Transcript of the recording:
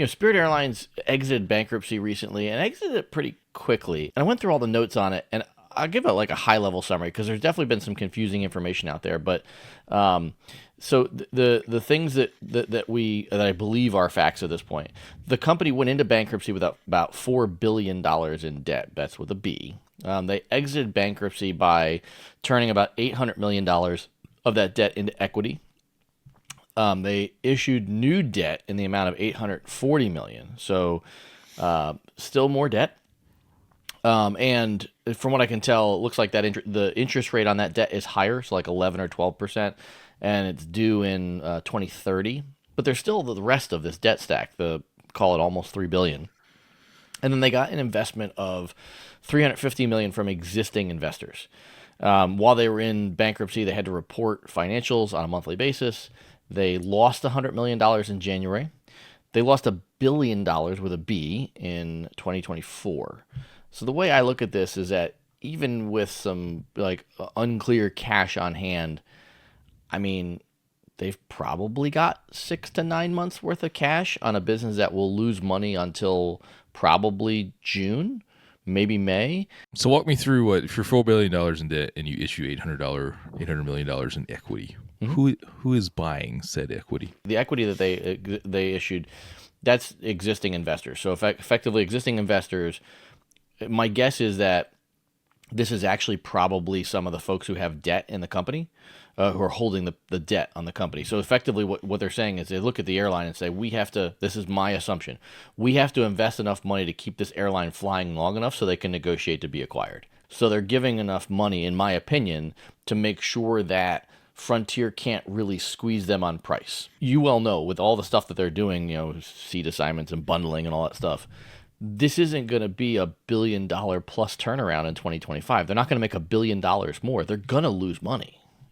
Spirit Airlines exited bankruptcy recently and exited it pretty quickly. And I went through all the notes on it, and I'll give it like a high level summary because there's definitely been some confusing information out there. But so the things that I believe are facts at this point, the company went into bankruptcy with about $4 billion in debt. That's with a B. They exited bankruptcy by turning about $800 million of that debt into equity. They issued new debt in the amount of 840 million. So still more debt. And from what I can tell, it looks like the interest rate on that debt is higher, so like 11 or 12%, and it's due in 2030. But there's still the rest of this debt stack, call it almost 3 billion. And then they got an investment of 350 million from existing investors. While they were in bankruptcy, they had to report financials on a monthly basis. They lost $100 million in January. They lost $1 billion with a B in 2024. So the way I look at this is that even with some like unclear cash on hand, I mean, they've probably got 6 to 9 months worth of cash on a business that will lose money until probably June, maybe May. So walk me through what if you're $4 billion in debt and you issue $800 million in equity. Who is buying said equity? The equity that they issued, that's existing investors. So effectively, existing investors. My guess is that this is actually probably some of the folks who have debt in the company, who are holding the debt on the company. So effectively, what they're saying is they look at the airline and say, we have to. This is my assumption. We have to invest enough money to keep this airline flying long enough so they can negotiate to be acquired. So they're giving enough money, in my opinion, to make sure that Frontier can't really squeeze them on price. You well know with all the stuff that they're doing, seat assignments and bundling and all that stuff, this isn't going to be a $1 billion plus turnaround in 2025. They're not going to make $1 billion more. They're going to lose money.